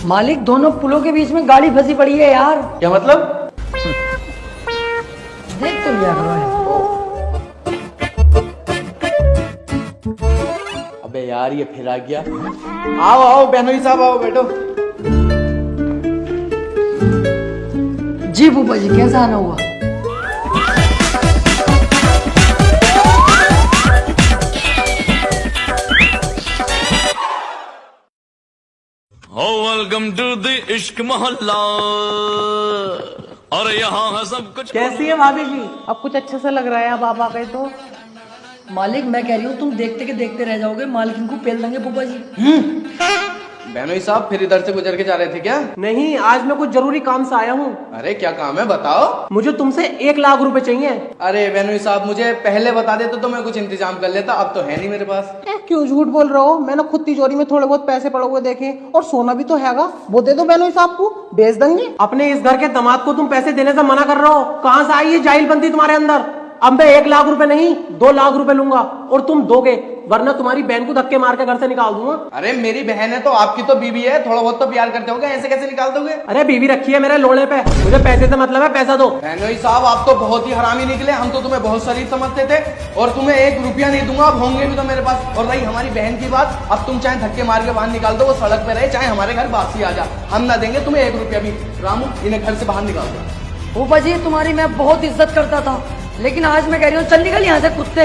मालिक दोनों पुलों के बीच में गाड़ी फंसी पड़ी है यार। क्या मतलब? देख तो लिया करो यार। अबे यार ये फिर आ गया। आओ आओ बहनोई साहब आओ बैठो। जी फूफा जी कैसा आना हुआ? वेलकम टू द इश्क मोहल्ला और यहाँ है सब कुछ। कैसी है भाभी जी? अब कुछ अच्छा सा लग रहा है, अब आप आ गए तो। मालिक मैं कह रही हूँ तुम देखते के देखते रह जाओगे, मालिक को पेल देंगे फूफा जी। बहनोई साहब फिर इधर से गुजर के जा रहे थे क्या? नहीं, आज मैं कुछ जरूरी काम से आया हूँ। अरे क्या काम है बताओ। मुझे तुमसे 1 लाख रुपए चाहिए। अरे बहनोई साहब मुझे पहले बता देते तो मैं कुछ इंतजाम कर लेता, अब तो है नहीं मेरे पास। क्यों झूठ बोल रहे हो? मैंने खुद तिजोरी में थोड़े बहुत पैसे पड़े हुए देखे, और सोना भी तो हैगा, वो दे दो बहनोई साहब को, बेच देंगे। अपने इस घर के दामाद को तुम पैसे देने से मना कर रहे हो? कहाँ से आई है जाहिलबंदी तुम्हारे अंदर? अब मैं 1 लाख रुपए नहीं 2 लाख रुपए लूंगा, और तुम दोगे, वरना तुम्हारी बहन को धक्के मार के घर से निकाल दूंगा। अरे मेरी बहन है तो आपकी तो बीवी है, थोड़ा बहुत तो प्यार करते होगे, ऐसे कैसे निकाल दोगे? अरे बीवी रखी है मेरे लोड़े पे, मुझे पैसे से मतलब है, पैसा दो। बहनोई साहब आप तो बहुत ही हरामी निकले, हम तो तुम्हें बहुत शरीफ समझते थे, और तुम्हें 1 रुपया नहीं दूंगा, अब होंगे भी तो मेरे पास। और रही हमारी बहन की बात, अब तुम चाहे धक्के मार के बाहर निकाल दो, वो सड़क पे रहे, चाहे हमारे घर वापसी आ जा, हम ना देंगे तुम्हें 1 रुपया भी। रामू इन्हें घर से बाहर निकाल दो। फूफा जी तुम्हारी मैं बहुत इज्जत करता था, लेकिन आज मैं कह रही हूँ चल निकल यहाँ से कुत्ते।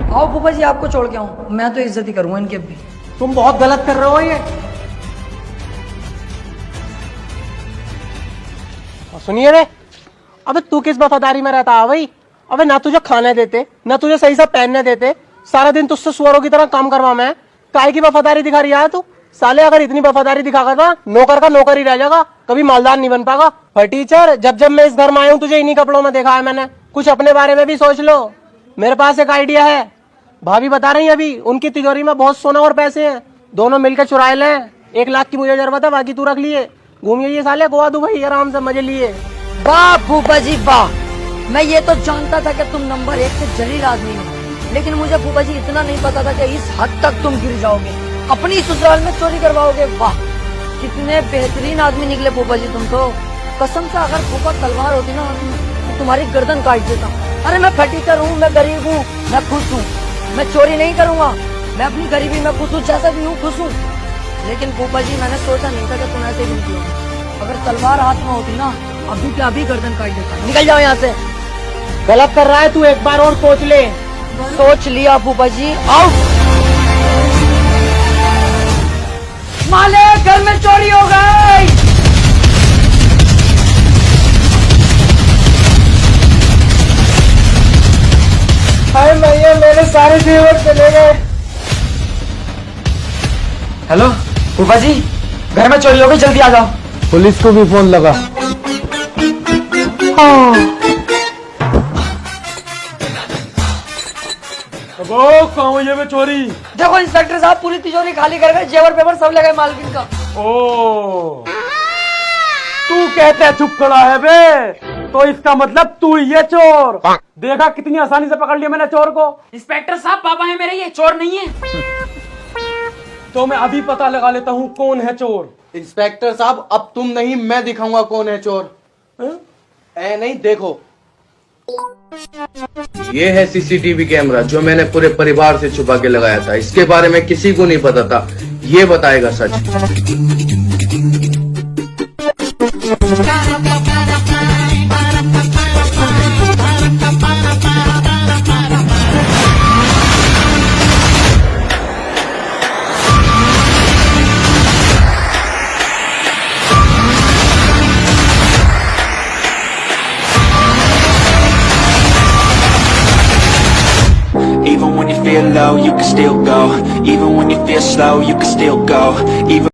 आओ फूफा जी आपको छोड़ के आऊँ, मैं तो इज्जत ही करूँगा इनके भी। तुम बहुत गलत कर रहे हो ये। सुनिए रे, अबे तू किस वफादारी में रहता है भाई? अबे ना तुझे खाने देते, ना तुझे सही से पहनने देते, सारा दिन तुझसे सुअरों की तरह काम करवा मैं। काय की वफादारी दिखा रही है तू? साले अगर इतनी वफादारी दिखागा ना, नौकर का नौकर ही रह जाएगा, कभी मालदार नहीं बन पाएगा। पर टीचर जब जब मैं इस घर में आया हूँ तुझे इन्हीं कपड़ों में देखा है मैंने, कुछ अपने बारे में भी सोच लो। मेरे पास एक आइडिया है, भाभी बता रही है अभी, उनकी तिजोरी में बहुत सोना और पैसे हैं, दोनों मिलकर चुराए लें। 1 लाख की मुझे जरूरत है, बाकी तू रख लिए। घूमिए ये साले गोवा दुबई आराम से मजे लिए। वाह फूफा जी वाह, मैं ये तो जानता था कि तुम नंबर 1 से जलील आदमी हो, लेकिन मुझे फूफा जी इतना नहीं पता था कि इस हद तक तुम गिर जाओगे, अपनी ससुराल में चोरी करवाओगे। वाह कितने बेहतरीन आदमी निकले फूफा जी तुम तो। कसम से अगर फूफा तलवार होती ना तो तुम्हारी गर्दन काट देता। अरे मैं फटीचर हूँ, मैं गरीब हूँ, मैं खुश हूँ, मैं चोरी नहीं करूंगा, मैं अपनी गरीबी में खुश हूँ, जैसा भी हूँ खुश हूँ। लेकिन फूफा जी मैंने सोचा नहीं था कि तुम ऐसे भी निकलोगे। अगर तलवार हाथ में होती ना अभी क्या अभी गर्दन काट देता। निकल जाओ यहाँ से। गलत कर रहा है तू, एक बार और सोच ले। सोच लिया फूफा जी। आओ मालिक घर में चोरी हो गई। हाय भैया मेरे सारे जेवर चले गए। हेलो फूफा जी घर में चोरी हो गई, जल्दी आ जाओ। पुलिस को भी फोन लगा। कहाँ में चोरी? देखो इंस्पेक्टर साहब पूरी तिजोरी खाली कर गए, जेवर पेपर सब लगे मालकिन का। ओ तू कहते चुप खड़ा है बे, तो इसका मतलब तू ही है चोर। देखा कितनी आसानी से पकड़ लिया मैंने चोर को। इंस्पेक्टर साहब पापा है मेरे, ये चोर नहीं है। तो मैं अभी पता लगा लेता हूँ कौन है चोर। इंस्पेक्टर साहब अब तुम नहीं मैं दिखाऊंगा कौन है चोर। ऐ नहीं देखो, ये है सीसीटीवी कैमरा जो मैंने पूरे परिवार से छुपा के लगाया था, इसके बारे में किसी को नहीं पता था, ये बताएगा सच। Even when you feel low, you can still go. Even when you feel slow, you can still go. Even